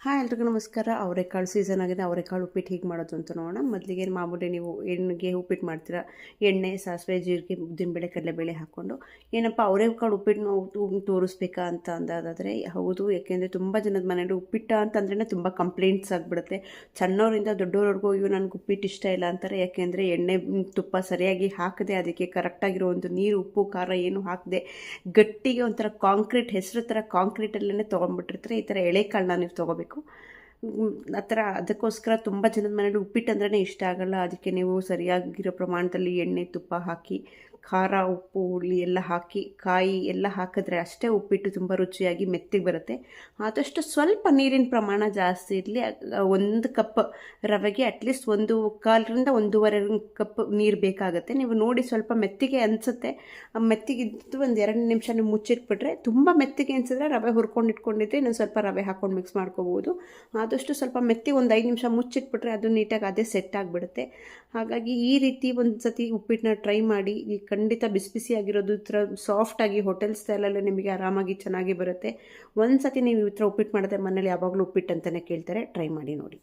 Hi ಎಲ್ರಿಗೂ ನಮಸ್ಕಾರ. ಅವರೆಕಾಳು ಸೀಸನ್ ಆಗಿದೆ. ಅವರೆಕಾಳು ಉಪ್ಪಿಟ್ಟು ಹೇಗೆ ಮಾಡೋದು ಅಂತ ನೋಡೋಣ. ಮೊದಲಿಗೆ ಮಾಮೂಲಿ ನೀವು ಎಣ್ಣೆಗೆ ಉಪ್ಪಿಟ್ಟು ಮಾಡ್ತೀರಾ, ಎಣ್ಣೆ, ಸಾಸಿವೆ, ಜೀರಿಗೆ, ಉದ್ದಿನಬೇಳೆ, ಕಡಲೆಬೇಳೆ ಹಾಕ್ಕೊಂಡು ಏನಪ್ಪ ಅವರೆಕಾಳು ಉಪ್ಪಿಟ್ಟು ತೋರಿಸ್ಬೇಕಾ ಅಂತ ಅಂದಾದರೆ ಹೌದು. ಯಾಕೆಂದರೆ ತುಂಬ ಜನದ ಮನೇಲಿ ಉಪ್ಪಿಟ್ಟ ಅಂತಂದ್ರೇ ತುಂಬ ಕಂಪ್ಲೇಂಟ್ಸ್ ಆಗಿಬಿಡುತ್ತೆ. ಸಣ್ಣವರಿಂದ ದೊಡ್ಡವರೆಗೂ ಇವು ನನಗೆ ಉಪ್ಪಿಟ್ಟು ಇಷ್ಟ ಇಲ್ಲ ಅಂತಾರೆ. ಯಾಕೆಂದರೆ ಎಣ್ಣೆ ತುಪ್ಪ ಸರಿಯಾಗಿ ಹಾಕದೆ, ಅದಕ್ಕೆ ಕರೆಕ್ಟಾಗಿರೋ ಒಂದು ನೀರು, ಉಪ್ಪು, ಖಾರ ಏನು ಹಾಕದೆ ಗಟ್ಟಿಗೆ ಒಂಥರ ಕಾಂಕ್ರೀಟ್, ಹೆಸರು ಥರ ಕಾಂಕ್ರೀಟಲ್ಲೇ ತೊಗೊಂಡ್ಬಿಟ್ಟಿರ್ತಾರೆ. ಈ ಥರ ಎಳೆಕಾಳನ್ನ ನೀವು ತೊಗೋಬೇಕು. ಆ ಥರ ಅದಕ್ಕೋಸ್ಕರ ತುಂಬ ಜನದ ಮನೇಲಿ ಉಪ್ಪಿಟ್ಟು ಅಂದ್ರೇ ಇಷ್ಟ ಆಗಲ್ಲ. ಅದಕ್ಕೆ ನೀವು ಸರಿಯಾಗಿರೋ ಪ್ರಮಾಣದಲ್ಲಿ ಎಣ್ಣೆ, ತುಪ್ಪ ಹಾಕಿ, ಖಾರ, ಉಪ್ಪು, ಹುಳಿ ಎಲ್ಲ ಹಾಕಿ, ಕಾಯಿ ಎಲ್ಲ ಹಾಕಿದ್ರೆ ಅಷ್ಟೇ ಉಪ್ಪಿಟ್ಟು ತುಂಬ ರುಚಿಯಾಗಿ ಮೆತ್ತಿಗೆ ಬರುತ್ತೆ. ಆದಷ್ಟು ಸ್ವಲ್ಪ ನೀರಿನ ಪ್ರಮಾಣ ಜಾಸ್ತಿ ಇರಲಿ. 1 ಕಪ್ ರವೆಗೆ ಅಟ್ಲೀಸ್ಟ್ 1.25 1.5 ಕಪ್ ನೀರು ಬೇಕಾಗುತ್ತೆ. ನೀವು ನೋಡಿ ಸ್ವಲ್ಪ ಮೆತ್ತಿಗೆ ಅನಿಸುತ್ತೆ. ಮೆತ್ತಿಗಿದ್ದು 1-2 ನಿಮಿಷ ನೀವು ಮುಚ್ಚಿಟ್ಬಿಟ್ರೆ, ತುಂಬ ಮೆತ್ತಿಗೆ ಅನಿಸಿದ್ರೆ ರವೆ ಹುರ್ಕೊಂಡು ಇಟ್ಕೊಂಡಿದ್ರೆ ಇನ್ನೊಂದು ಸ್ವಲ್ಪ ರವೆ ಹಾಕ್ಕೊಂಡು ಮಿಕ್ಸ್ ಮಾಡ್ಕೋಬೋದು. ಆದಷ್ಟು ಸ್ವಲ್ಪ ಮೆತ್ತಿಗೆ 5 ನಿಮಿಷ ಮುಚ್ಚಿಟ್ಬಿಟ್ರೆ ಅದು ನೀಟಾಗಿ ಅದೇ ಸೆಟ್ ಆಗಿಬಿಡುತ್ತೆ. ಹಾಗಾಗಿ ಈ ರೀತಿ ಒಂದು ಸತಿ ಉಪ್ಪಿಟ್ಟನ್ನ ಟ್ರೈ ಮಾಡಿ. ಖಂಡಿತ ಬಿಸಿ ಬಿಸಿಯಾಗಿರೋದು ಈ ಥರ ಸಾಫ್ಟಾಗಿ ಹೋಟೆಲ್ ಸ್ಟೈಲಲ್ಲೇ ನಿಮಗೆ ಆರಾಮಾಗಿ ಚೆನ್ನಾಗಿ ಬರುತ್ತೆ. ಒಂದು ಸತಿ ನೀವು ಈ ಥರ ಉಪ್ಪಿಟ್ಟು ಮಾಡಿದ್ರೆ ಮನೇಲಿ ಯಾವಾಗಲೂ ಉಪ್ಪಿಟ್ಟು ಅಂತಲೇ ಕೇಳ್ತಾರೆ. ಟ್ರೈ ಮಾಡಿ ನೋಡಿ.